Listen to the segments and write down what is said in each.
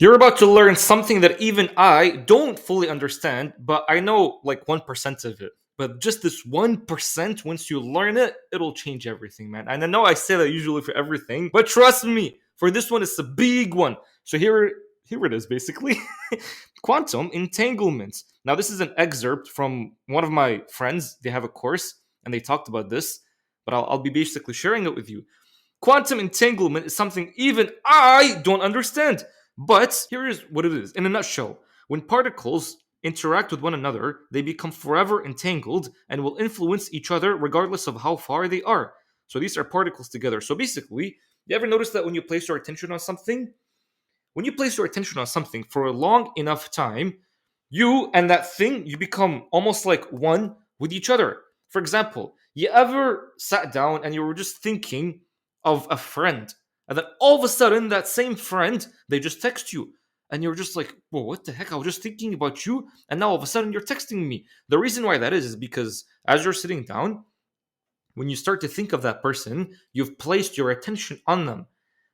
You're about to learn something that even I don't fully understand, but I know like 1% of it. But just this 1%, once you learn it, it'll change everything, man. And I know I say that usually for everything, but trust me, for this one, it's a big one. So here it is, basically. Quantum entanglements. Now, this is an excerpt from one of my friends. They have a course, and they talked about this, but I'll be basically sharing it with you. Quantum entanglement is something even I don't understand. But here is what it is in a nutshell. When particles interact with one another, they become forever entangled and will influence each other regardless of how far they are. So these are particles together. So basically, you ever notice that when you place your attention on something, when you place your attention on something for a long enough time, you and that thing, you become almost like one with each other. For example, you ever sat down and you were just thinking of a friend, and then all of a sudden, that same friend, they just text you. And you're just like, whoa, what the heck? I was just thinking about you, and now all of a sudden you're texting me. The reason why that is because as you're sitting down, when you start to think of that person, you've placed your attention on them.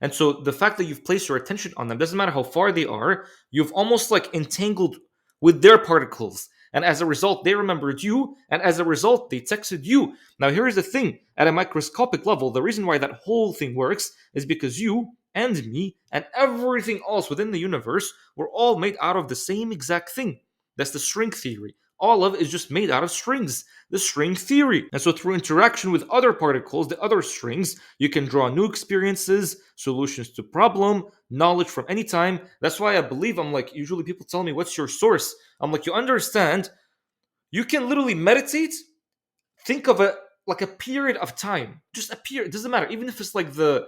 And so the fact that you've placed your attention on them doesn't matter how far they are, you've almost like entangled with their particles. And as a result, they remembered you, and as a result, they texted you. Now, here's the thing at a microscopic level, the reason why that whole thing works is because you and me and everything else within the universe were all made out of the same exact thing. That's the string theory. All of it is just made out of strings, the string theory. And so, through interaction with other particles, the other strings, you can draw new experiences, solutions to problem, knowledge from any time. That's why I believe I'm like, usually people tell me, what's your source? I'm like, you understand, you can literally meditate, think of it like a period of time, just a period. It doesn't matter, even if it's like the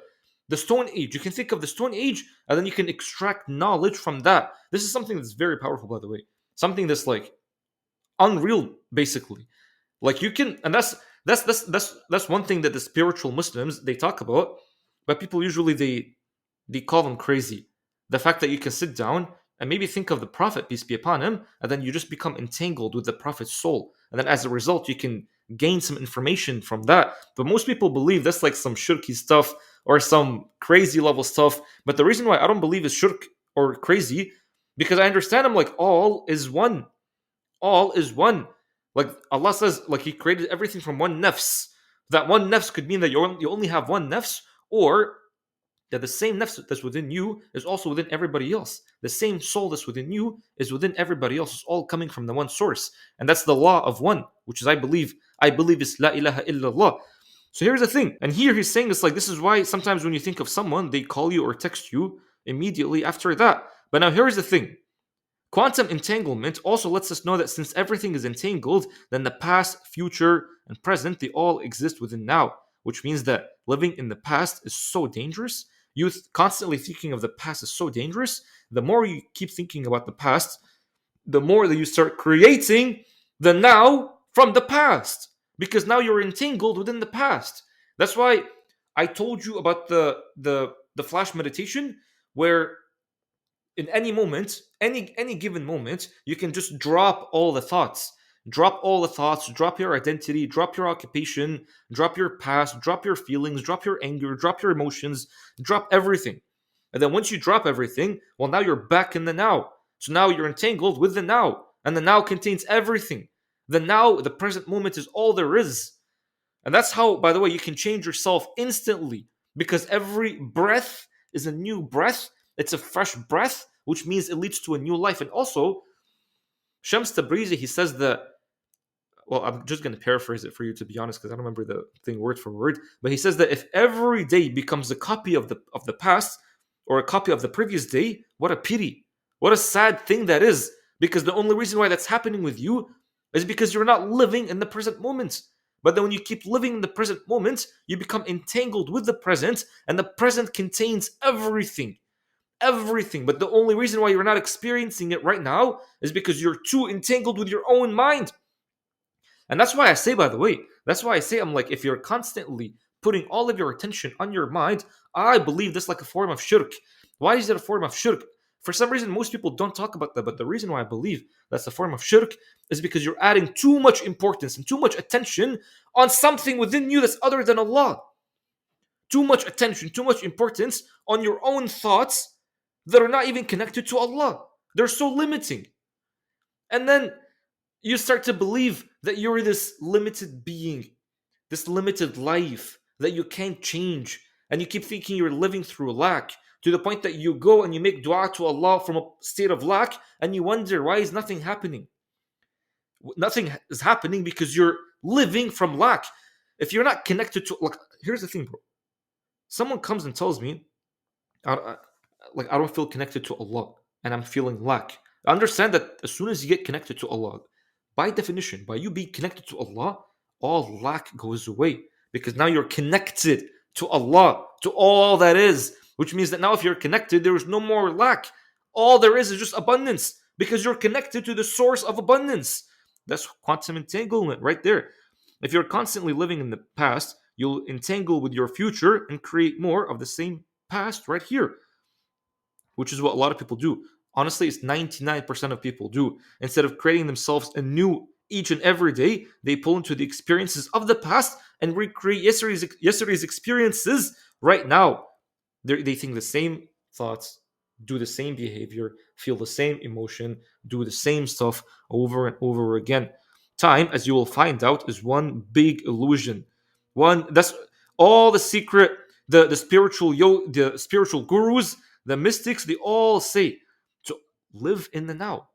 Stone Age. You can think of the Stone Age, and then you can extract knowledge from that. This is something that's very powerful, by the way. Something that's like unreal, basically. Like you can, and that's one thing that the spiritual Muslims they talk about, but people usually they call them crazy. The fact that you can sit down and maybe think of the Prophet, peace be upon him, and then you just become entangled with the Prophet's soul, and then as a result, you can gain some information from that. But most people believe that's like some shirky stuff or some crazy level stuff. But the reason why I don't believe it's shirk or crazy, because I understand I'm like all is one, all is one. Like Allah says, like He created everything from one nafs. That one nafs could mean that you only have one nafs, or that the same nafs that's within you is also within everybody else. The same soul that's within you is within everybody else. It's all coming from the one source, and that's the law of one, which is I believe is la ilaha illallah. So here's the thing, and here he's saying it's like this is why sometimes when you think of someone, they call you or text you immediately after that. But now here's the thing. Quantum entanglement also lets us know that since everything is entangled, then the past, future, and present, they all exist within now, which means that living in the past is so dangerous. Constantly thinking of the past is so dangerous. The more you keep thinking about the past, the more that you start creating the now from the past, because now you're entangled within the past. That's why I told you about the flash meditation, where in any moment, any given moment, you can just drop all the thoughts. Drop all the thoughts, drop your identity, drop your occupation, drop your past, drop your feelings, drop your anger, drop your emotions, drop everything. And then once you drop everything, well, now you're back in the now. So now you're entangled with the now. And the now contains everything. The now, the present moment is all there is. And that's how, by the way, you can change yourself instantly, because every breath is a new breath. It's a fresh breath, which means it leads to a new life. And also, Shams Tabrizi, he says that, well, I'm just going to paraphrase it for you, to be honest, because I don't remember the thing word for word. But he says that if every day becomes a copy of the past or a copy of the previous day, what a pity. What a sad thing that is. Because the only reason why that's happening with you is because you're not living in the present moment. But then when you keep living in the present moment, you become entangled with the present, and the present contains everything. Everything. But the only reason why you're not experiencing it right now is because you're too entangled with your own mind. And that's why I say, by the way, that's why I say, I'm like, if you're constantly putting all of your attention on your mind, I believe this like a form of shirk. Why is it a form of shirk? For some reason, most people don't talk about that, but the reason why I believe that's a form of shirk is because you're adding too much importance and too much attention on something within you that's other than Allah. Too much attention, too much importance on your own thoughts, that are not even connected to Allah. They're so limiting. And then you start to believe that you're this limited being, this limited life that you can't change. And you keep thinking you're living through lack to the point that you go and you make dua to Allah from a state of lack and you wonder why is nothing happening? Nothing is happening because you're living from lack. If you're not connected to, like, here's the thing, bro. Someone comes and tells me, I, like, I don't feel connected to Allah and I'm feeling lack. Understand that as soon as you get connected to Allah, by definition, by you being connected to Allah, all lack goes away because now you're connected to Allah, to all that is, which means that now if you're connected, there is no more lack. All there is just abundance because you're connected to the source of abundance. That's quantum entanglement right there. If you're constantly living in the past, you'll entangle with your future and create more of the same past right here, which is what a lot of people do. Honestly, it's 99% of people do. Instead of creating themselves anew each and every day, they pull into the experiences of the past and recreate yesterday's experiences right now. They think the same thoughts, do the same behavior, feel the same emotion, do the same stuff over and over again. Time, as you will find out, is one big illusion. One that's all the secret, the spiritual gurus, the mystics, they all say to live in the now.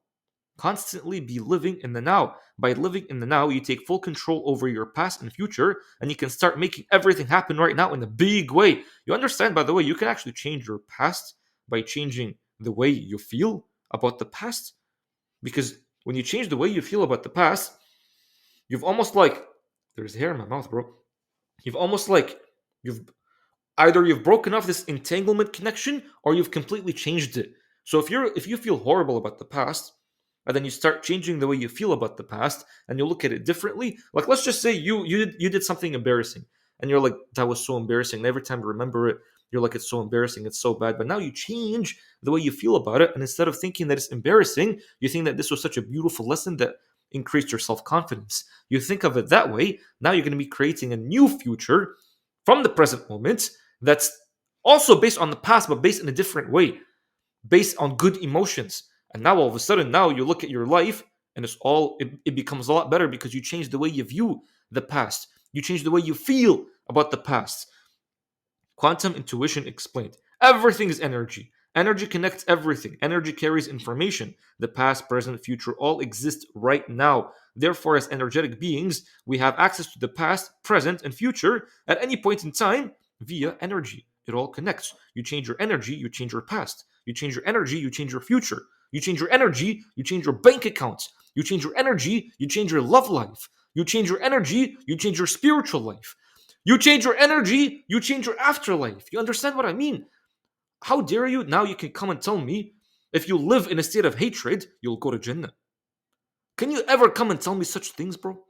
Constantly be living in the now. By living in the now, you take full control over your past and future, and you can start making everything happen right now in a big way. You understand, by the way, you can actually change your past by changing the way you feel about the past. Because when you change the way you feel about the past, you've almost like, there's hair in my mouth, bro. You've almost like, you've either you've broken off this entanglement connection or you've completely changed it. So if you feel horrible about the past, and then you start changing the way you feel about the past and you look at it differently, like let's just say you did something embarrassing and you're like, that was so embarrassing, and every time you remember it, you're like, it's so embarrassing, it's so bad. But now you change the way you feel about it, and instead of thinking that it's embarrassing, you think that this was such a beautiful lesson that increased your self-confidence. You think of it that way. Now you're going to be creating a new future from the present moment that's also based on the past, but based in a different way, based on good emotions. And now all of a sudden, now you look at your life and it becomes a lot better because you change the way you view the past. You change the way you feel about the past. Quantum intuition explained. Everything is energy. Energy connects everything. Energy carries information. The past, present, future all exist right now. Therefore, as energetic beings, we have access to the past, present, and future at any point in time via energy. It all connects. You change your energy, you change your past. You change your energy, you change your future. You change your energy, you change your bank accounts. You change your energy, you change your love life. You change your energy, you change your spiritual life. You change your energy, you change your afterlife. You understand what I mean? How dare you? Now you can come and tell me if you live in a state of hatred, you'll go to Jannah. Can you ever come and tell me such things, bro?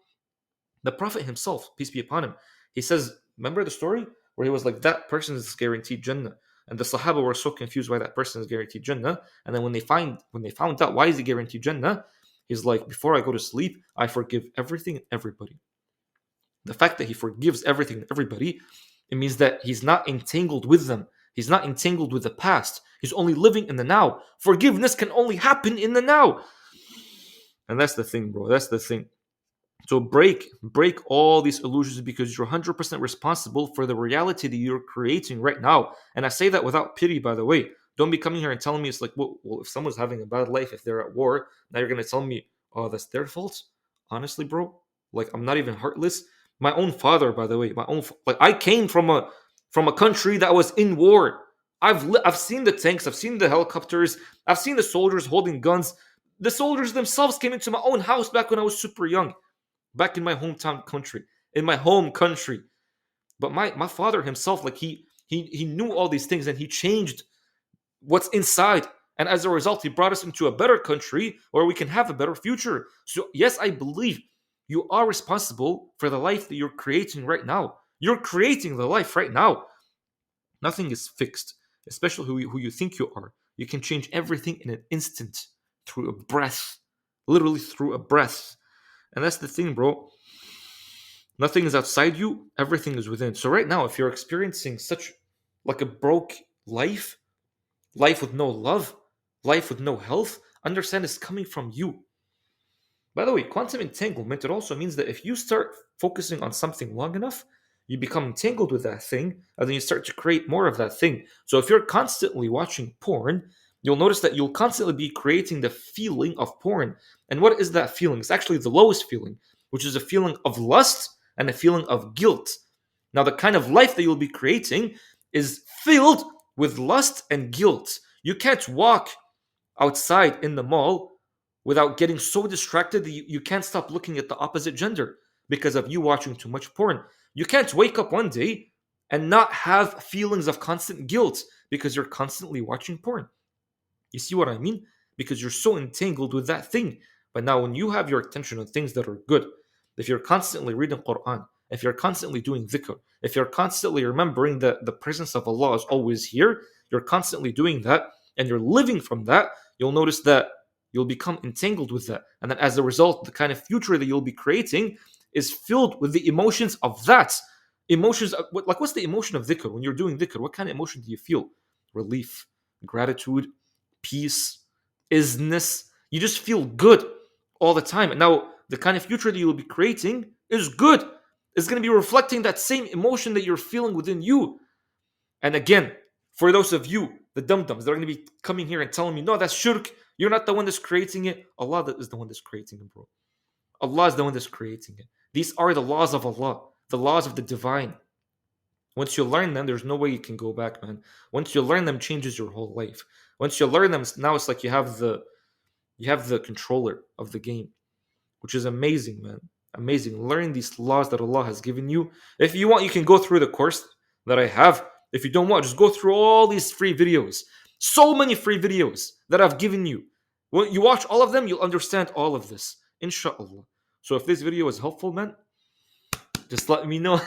The Prophet himself, peace be upon him, he says, remember the story where he was like, that person is guaranteed Jannah. And the Sahaba were so confused why that person is guaranteed Jannah. And then when they found out why is he guaranteed Jannah, he's like, before I go to sleep, I forgive everything and everybody. The fact that he forgives everything and everybody, it means that he's not entangled with them. He's not entangled with the past. He's only living in the now. Forgiveness can only happen in the now. And that's the thing, bro. That's the thing. So break all these illusions because you're 100% responsible for the reality that you're creating right now. And I say that without pity, by the way. Don't be coming here and telling me it's like, well, if someone's having a bad life, if they're at war, now you're going to tell me, oh, that's their fault? Honestly, bro, like, I'm not even heartless. My own father, by the way, like, I came from a country that was in war. I've seen the tanks, I've seen the helicopters, I've seen the soldiers holding guns. The soldiers themselves came into my own house back when I was super young, back in my hometown country, in my home country. But my father himself, like, he knew all these things and he changed what's inside. And as a result, he brought us into a better country where we can have a better future. So yes, I believe you are responsible for the life that you're creating right now. You're creating the life right now. Nothing is fixed, especially who you think you are. You can change everything in an instant through a breath, literally through a breath. And that's the thing, bro. Nothing is outside you, everything is within. So right now, if you're experiencing such like a broke life, Life with no love, life with no health, understand is coming from you. By the way, quantum entanglement, it also means that if you start focusing on something long enough, you become entangled with that thing, and then you start to create more of that thing. So if you're constantly watching porn, you'll notice that you'll constantly be creating the feeling of porn. And what is that feeling? It's actually the lowest feeling, which is a feeling of lust and a feeling of guilt. Now, the kind of life that you'll be creating is filled with lust and guilt. You can't walk outside in the mall without getting so distracted that you can't stop looking at the opposite gender because of you watching too much porn. You can't wake up one day and not have feelings of constant guilt because you're constantly watching porn. You see what I mean? Because you're so entangled with that thing. But now, when you have your attention on things that are good, if you're constantly reading Quran, if you're constantly doing dhikr, if you're constantly remembering that the presence of Allah is always here, you're constantly doing that and you're living from that, you'll notice that you'll become entangled with that. And then as a result, the kind of future that you'll be creating is filled with the emotions of that. Emotions, like what's the emotion of dhikr? When you're doing dhikr, what kind of emotion do you feel? Relief, gratitude, peace, isness. You just feel good all the time. And now the kind of future that you'll be creating is good. It's going to be reflecting that same emotion that you're feeling within you. And again, for those of you, the dum-dums, they're going to be coming here and telling me, no, that's shirk. You're not the one that's creating it. Allah is the one that's creating it, bro. Allah is the one that's creating it. These are the laws of Allah, the laws of the divine. Once you learn them, there's no way you can go back, man. Once you learn them, changes your whole life. Once you learn them, now it's like you have the controller of the game, which is amazing, man. Amazing. Learn these laws that Allah has given you. If you want, you can go through the course that I have. If you don't want, just go through all these free videos. So many free videos that I've given you. When you watch all of them, you'll understand all of this. Inshallah. So if this video was helpful, man, just let me know.